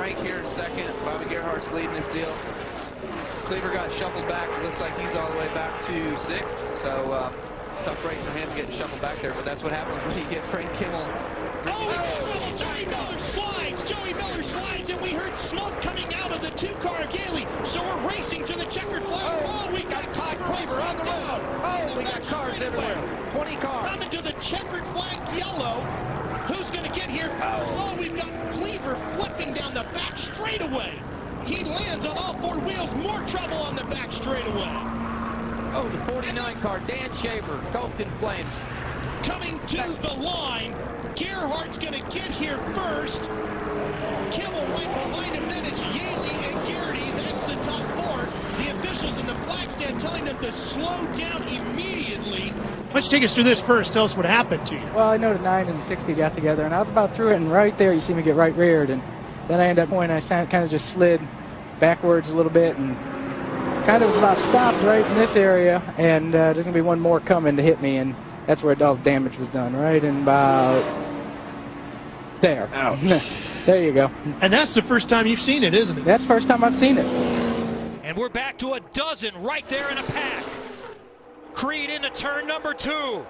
Frank here in second. Bobby Gerhardt's leading this deal. Cleaver got shuffled back. It looks like he's all the way back to sixth. So tough break for him getting shuffled back there. But that's what happens when you get Frank Kimmel. Joey Miller slides. Joey Miller slides, and we heard smoke coming out of the two-car Gailey. So we're racing to the checkered flag. Oh, we got Todd Cleaver on the road. Oh, we got cars everywhere. 20 cars. Coming to the checkered flag yellow. Who's going to get here first? Oh, we've got Cleaver flipping down the back straightaway. He lands on all four wheels. More trouble on the back straightaway. Oh, the 49 car, Dan Shaver, engulfed in flames. Coming to the line. Gerhardt's going to get here first. Kimmel right behind him. Then it's Yaley and Garrity. That's the top four. The officials in the flag stand telling them to slow down immediately. Why don't you take us through this first? Tell us what happened to you. Well, I know the 9 and the 60 got together, and I was about through it, and right there you see me get right reared, and then I ended up going, I kind of just slid backwards a little bit, and kind of was about stopped right in this area, and there's going to be one more coming to hit me, and that's where all the damage was done, right in about there. Ouch. There you go. And that's the first time you've seen it, isn't it? That's the first time I've seen it. And we're back to a dozen right there in a pack. Creed into turn number 2.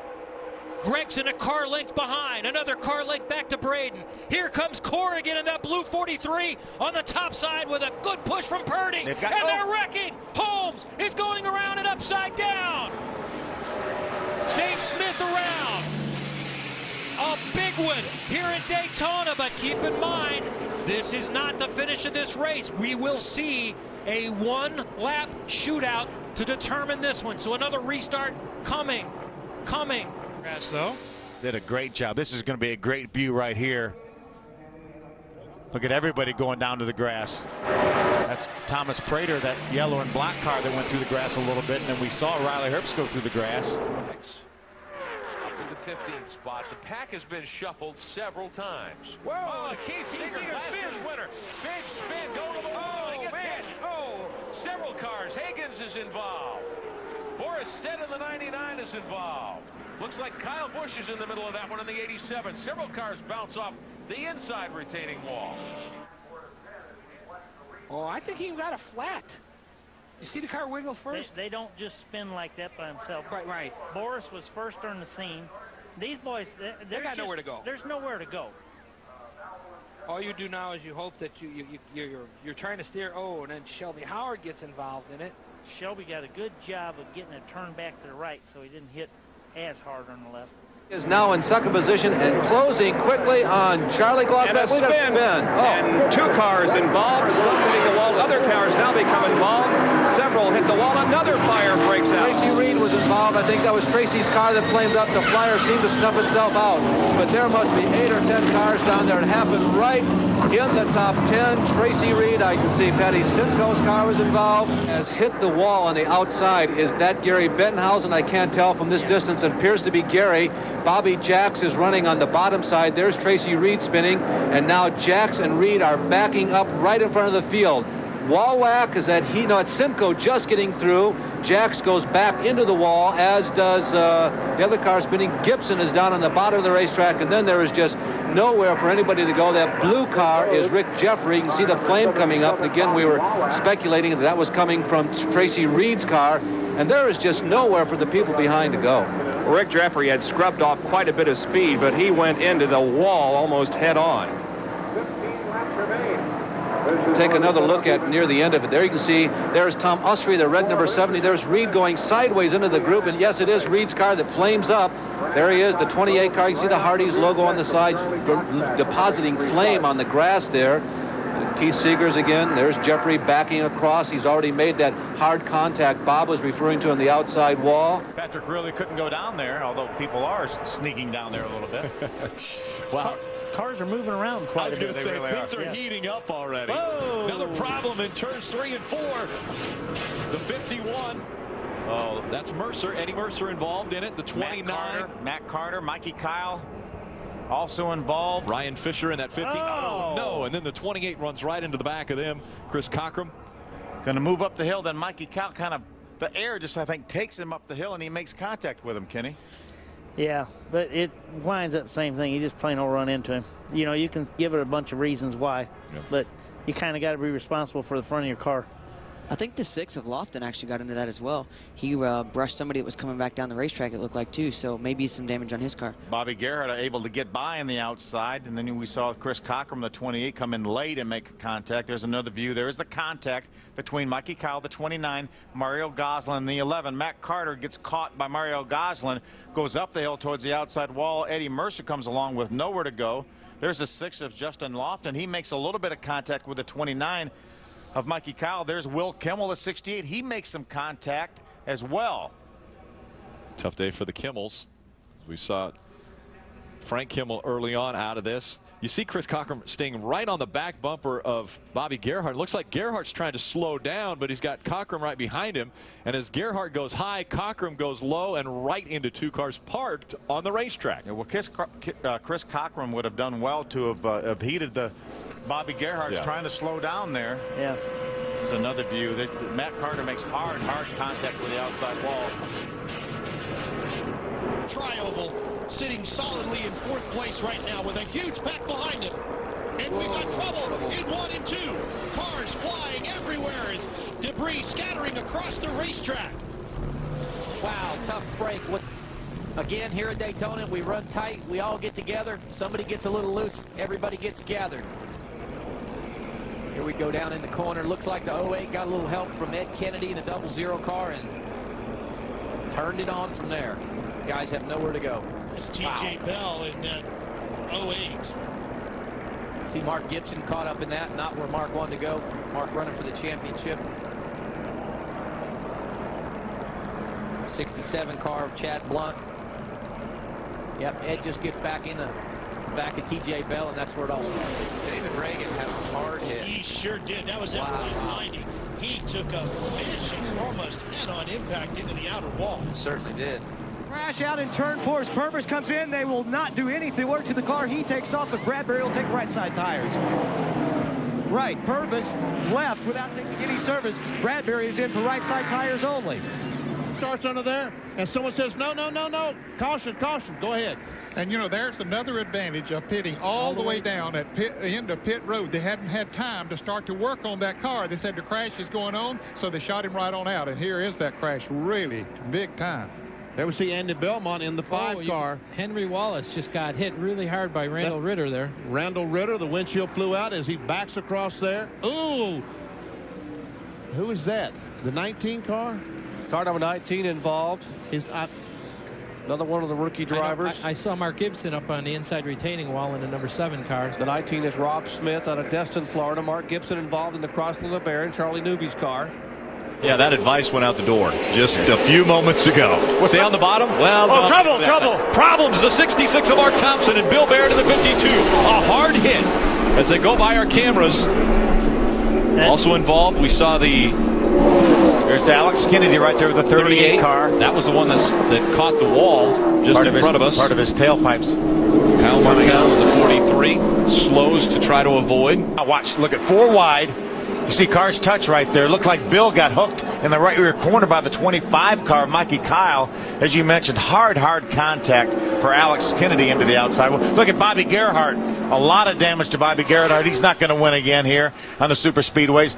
Gregson a car length behind. Another car length back to Braden. Here comes Corrigan in that blue 43 on the top side with a good push from Purdy. And they're wrecking. Holmes is going around and upside down. St. Smith around. A big one here in Daytona, but keep in mind, this is not the finish of this race. We will see a one-lap shootout to determine this one. So another restart coming. Grass, though. Did a great job. This is going to be a great view right here. Look at everybody going down to the grass. That's Thomas Prater, that yellow and black car that went through the grass a little bit, and then we saw Riley Herbst go through the grass. Up to the 15th spot. The pack has been shuffled several times. Whoa, Keith Seeger, last year's winner. Big spin, go to the wall. He gets hit. Oh, several cars. Higgins is involved. Boris Sett in the 99 is involved. Looks like Kyle Busch is in the middle of that one in the 87. Several cars bounce off the inside retaining wall. Oh, I think he got a flat. You see the car wiggle first? They don't just spin like that by themselves. Right. Boris was first on the scene. These boys, they got nowhere to go. There's nowhere to go. All you do now is you hope that you're trying to steer. Oh, and then Shelby Howard gets involved in it. Shelby got a good job of getting it turned back to the right, so he didn't hit as hard on the left. Is now in second position and closing quickly on Charlie Glock. And a spin. And 2 cars involved. Some hitting the wall. Other cars now become involved. Several hit the wall. Another fire breaks out. Tracy Reed was involved. I think that was Tracy's car that flamed up. The flyer seemed to snuff itself out. But there must be 8 or 10 cars down there. It happened right in the top 10. Tracy Reed, I can see Patty Simcoe's car was involved. Has hit the wall on the outside. Is that Gary Bettenhausen? I can't tell from this distance. It appears to be Gary. Bobby Jacks is running on the bottom side. There's Tracy Reed spinning. And now Jacks and Reed are backing up right in front of the field. Wall whack is that it's Simcoe just getting through. Jacks goes back into the wall, as does the other car spinning. Gibson is down on the bottom of the racetrack, and then there is just nowhere for anybody to go. That blue car is Rick Jeffrey. You can see the flame coming up. And again, we were speculating that was coming from Tracy Reed's car, and there is just nowhere for the people behind to go. Rick Jeffrey had scrubbed off quite a bit of speed, but he went into the wall almost head on. Take another look at near the end of it. There you can see there's Tom Usry, the red number 70. There's Reed going sideways into the group, and yes, it is Reed's car that flames up. There he is, the 28 car. You can see the Hardee's logo on the side depositing flame on the grass there. Keith Seegers again. There's Jeffrey backing across. He's already made that hard contact Bob was referring to on the outside wall. Patrick really couldn't go down there, although people are sneaking down there a little bit. Wow. Cars are moving around quite a bit. They really Things are heating up already. Whoa. Another problem in turns 3 and 4. The 51. Oh, that's Mercer. Eddie Mercer involved in it. The 29. Matt Carter, Mikey Kyle also involved. Ryan Fisher in that 50. Oh, no. And then the 28 runs right into the back of them. Chris Cockrum. Going to move up the hill. Then Mikey Kyle kind of, the air just, I think, takes him up the hill, and he makes contact with him, Kenny. Yeah, but it winds up the same thing. You just plain old run into him. You know, you can give it a bunch of reasons why, but you kind of got to be responsible for the front of your car. I think the 6 of Lofton actually got into that as well. He brushed somebody that was coming back down the racetrack, it looked like, too, so maybe some damage on his car. Bobby Gerhardt able to get by on the outside, and then we saw Chris Cockrum, the 28, come in late and make contact. There's another view. There's the contact between Mikey Kyle, the 29, Mario Goslin, the 11. Matt Carter gets caught by Mario Goslin, goes up the hill towards the outside wall. Eddie Mercer comes along with nowhere to go. There's the 6 of Justin Lofton. He makes a little bit of contact with the 29 of Mikey Kyle. There's Will Kimmel, the 68. He makes some contact as well. Tough day for the Kimmels. We saw Frank Kimmel early on out of this. You see Chris Cockrum staying right on the back bumper of Bobby Gerhardt. Looks like Gerhardt's trying to slow down, but he's got Cockrum right behind him. And as Gerhardt goes high, Cockrum goes low and right into 2 cars parked on the racetrack. Yeah, well, Chris Cockrum would have done well to have heated the Bobby Gerhardt's trying to slow down there. Yeah. There's another view. Matt Carter makes hard contact with the outside wall. Tri-Oval sitting solidly in 4th place right now with a huge pack behind him. And we've got trouble in 1 and 2. Cars flying everywhere as debris scattering across the racetrack. Wow, tough break. Again, here at Daytona, we run tight. We all get together. Somebody gets a little loose. Everybody gets gathered. Here we go down in the corner. Looks like the 08 got a little help from Ed Kennedy in a 00 car and turned it on from there. Guys have nowhere to go. It's TJ Bell in that 08. See Mark Gibson caught up in that, not where Mark wanted to go. Mark running for the championship. 67 car of Chad Blunt. Yep, Ed just gets back in the back of TJ Bell, and that's where it all starts. David Reagan had a hard hit. He sure did. That was at 190. He took a vicious, almost head-on impact into the outer wall. Certainly did. Crash out in turn 4 as Purvis comes in. They will not do anything. Work to the car. He takes off, but Bradbury will take right side tires. Right, Purvis left without taking any service. Bradbury is in for right side tires only. Starts under there, and someone says, no, no, no, no. Caution, caution. Go ahead. And, you know, there's another advantage of pitting all the way down at the end of pit road. They hadn't had time to start to work on that car. They said the crash is going on, so they shot him right on out. And here is that crash, really big time. There we see Andy Belmont in the 5 car. Henry Wallace just got hit really hard by Randall Ritter there. Randall Ritter, the windshield flew out as he backs across there. Ooh! Who is that? The 19 car? Car number 19 involved. Another one of the rookie drivers. I saw Mark Gibson up on the inside retaining wall in the number 7 car. The 19 is Rob Smith out of Destin, Florida. Mark Gibson involved in the Chrysler LeBaron, Charlie Newby's car. Yeah, that advice went out the door just a few moments ago. Stay on the bottom. Well, oh, trouble. Problems. The 66 of Mark Thompson and Bill Barrett in the 52. A hard hit as they go by our cameras. Also involved, we saw there's Alex Kennedy right there with the 38 car. That was the one that caught the wall just in front of us. Part of his tailpipes. Kyle Martell with the 43 slows to try to avoid. Now watch, look at 4 wide. You see cars touch right there. Looked like Bill got hooked in the right rear corner by the 25 car, Mikey Kyle. As you mentioned, hard contact for Alex Kennedy into the outside. Well, look at Bobby Gerhardt. A lot of damage to Bobby Gerhardt. He's not going to win again here on the super speedways.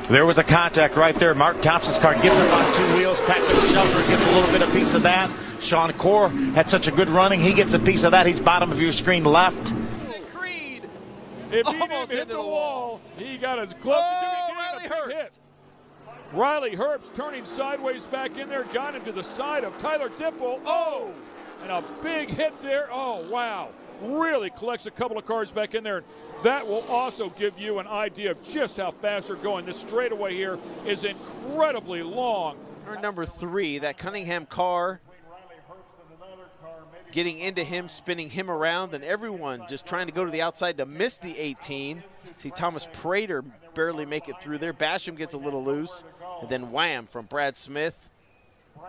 There was a contact right there. Mark Thompson's car gets up on 2 wheels. Patrick Shelter gets a little bit of piece of that. Sean Core had such a good running. He gets a piece of that. He's bottom of your screen left. If he didn't hit the wall, he got as close as he could get. Riley Herbst turning sideways back in there, got him to the side of Tyler Tipple. Oh! And a big hit there. Oh, wow. Really collects a couple of cars back in there. That will also give you an idea of just how fast they're going. This straightaway here is incredibly long. Number 3, that Cunningham car getting into him, spinning him around, and everyone just trying to go to the outside to miss the 18. See Thomas Prater barely make it through there. Basham gets a little loose, and then wham from Brad Smith.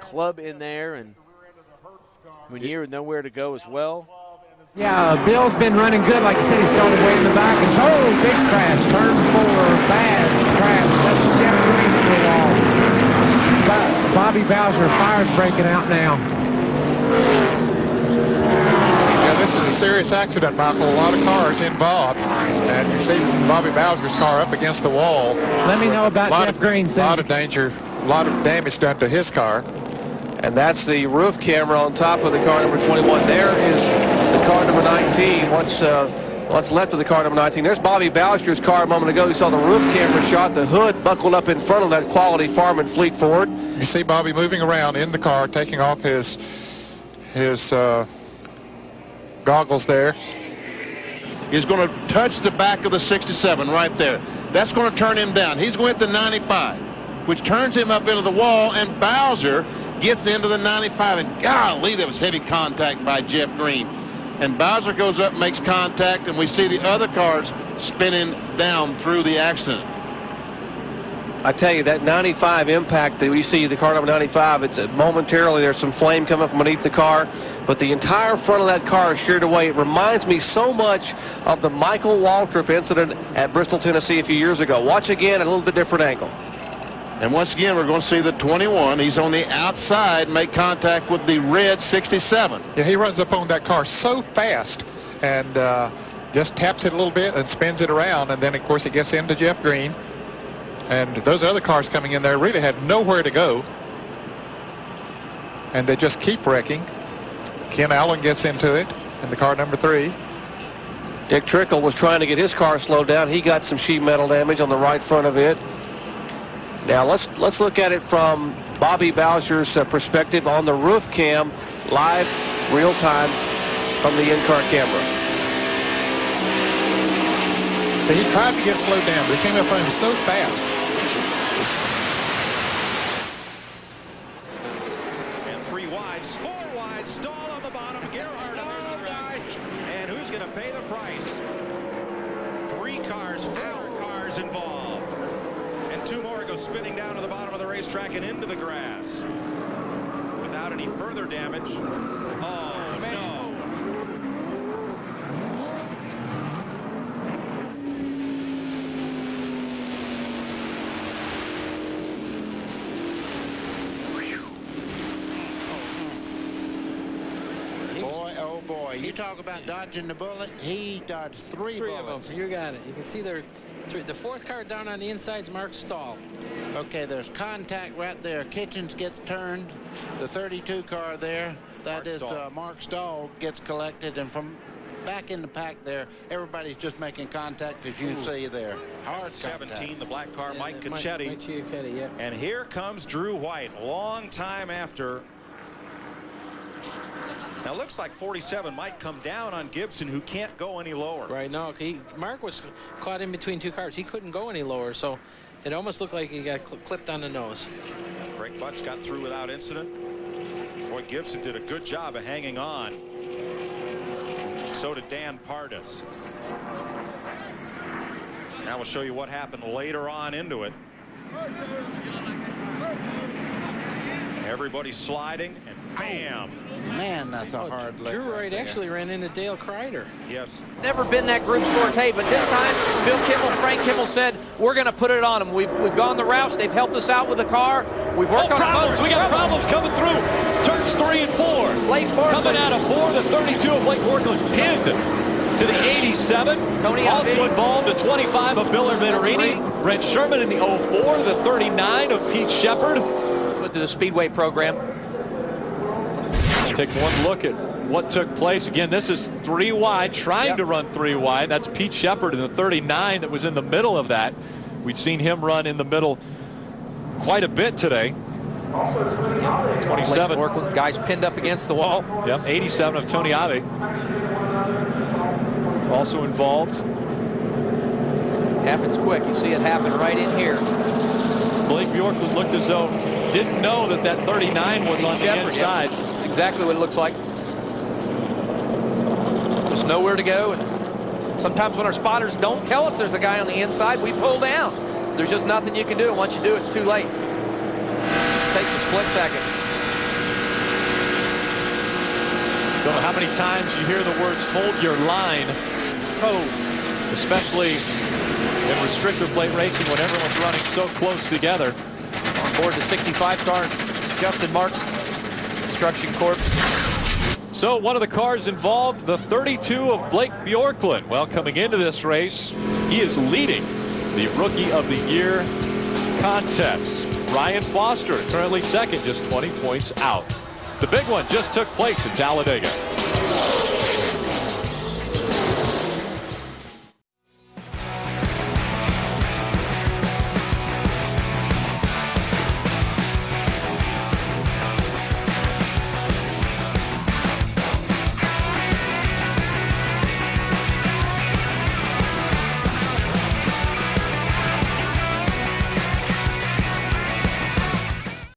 Club in there, and Munier with nowhere to go as well. Yeah, Bill's been running good. Like I said, he started way in the back. And oh, big crash. Turn 4, bad crash. That's Jeff Green involved. Bobby Bowser, fire's breaking out now. Yeah, this is a serious accident, Michael. A lot of cars involved. And you see Bobby Bowser's car up against the wall. Let me know about Jeff Green's. A lot of danger, a lot of damage done to his car. And that's the roof camera on top of the car number 21. There is the car number 19. What's left of the car number 19. There's Bobby Bowser's car a moment ago. You saw the roof camera shot, the hood buckled up in front of that Quality Farm and Fleet Ford. You see Bobby moving around in the car, taking off his goggles there. He's going to touch the back of the 67 right there. That's going to turn him down. He's going to hit the 95, which turns him up into the wall, and Bowser gets into the 95, and golly, that was heavy contact by Jeff Green. And Bowser goes up, makes contact, and we see the other cars spinning down through the accident. I tell you, that 95 impact that we see, the car number 95, it's momentarily there's some flame coming from beneath the car, but the entire front of that car is sheared away. It reminds me so much of the Michael Waltrip incident at Bristol, Tennessee a few years ago. Watch again at a little bit different angle. And once again, we're going to see the 21. He's on the outside, make contact with the red 67. Yeah, he runs up on that car so fast and just taps it a little bit and spins it around, and then, of course, it gets into Jeff Green. And those other cars coming in there really had nowhere to go, and they just keep wrecking. Ken Allen gets into it in the car number 3. Dick Trickle was trying to get his car slowed down. He got some sheet metal damage on the right front of it. Now let's look at it from Bobby Bowser's perspective on the roof cam, live, real time from the in-car camera. So he tried to get slowed down, but he came up on him so fast. And 3 wides, 4 wides, stall on the bottom. Gerhard on the gosh. And who's going to pay the price? 3 cars, 4 cars involved. And 2 more go spinning down to the bottom of the racetrack and into the grass. Without any further damage. Oh, no. Boy, oh boy. You talk about dodging the bullet. He dodged 3 bullets. Of them. You got it. You can see there. The 4th car down on the inside is Mark Stahl. Okay, there's contact right there. Kitchens gets turned. The 32 car there, that is Mark Stahl gets collected, and from back in the pack there, everybody's just making contact, as you see there. Hard 17, contact. the black car, Mike Cacchetti. Mike Cacchetti, yeah. And here comes Drew White, long time after. Now, looks like 47 might come down on Gibson, who can't go any lower. Right, no, Mark was caught in between 2 cars. He couldn't go any lower, so it almost looked like he got clipped on the nose. Greg Butch got through without incident. Boy, Gibson did a good job of hanging on. So did Dan Pardis. Now we'll show you what happened later on into it. Everybody sliding, and bam. Man, that's a hard lick. Drew Wright actually ran into Dale Kreider. Yes. It's never been that group's forte, but this time Bill Kimmel, Frank Kimmel said, we're going to put it on them. We've gone the routes. They've helped us out with the car. We've worked on problems. We got problems coming through. Turns 3 and 4. Blake Borkland. Coming out of 4, the 32 of Blake Borkland pinned to the 87. Tony also involved the 25 of Bill Venturini. Brent Sherman in the 04, the 39 of Pete Shepard. Went to the Speedway program. Take one look at what took place. Again, this is 3 wide, trying to run 3 wide. That's Pete Shepard in the 39 that was in the middle of that. We've seen him run in the middle quite a bit today. 27. Portland guys pinned up against the wall. Yep, 87 of Tony Ave. Also involved. Happens quick. You see it happen right in here. Blake Bjorklund looked as though didn't know that that 39 was on the inside. That's exactly what it looks like. Just nowhere to go. And sometimes when our spotters don't tell us there's a guy on the inside, we pull down. There's just nothing you can do. And once you do, it's too late. It just takes a split second. Don't know how many times you hear the words "hold your line." Oh, especially in restrictor plate racing when everyone's running so close together. On board the 65 car, Justin Marks, Construction Corp. So one of the cars involved, the 32 of Blake Bjorklund. Well, coming into this race, he is leading the Rookie of the Year contest. Ryan Foster currently second, just 20 points out. The big one just took place in Talladega.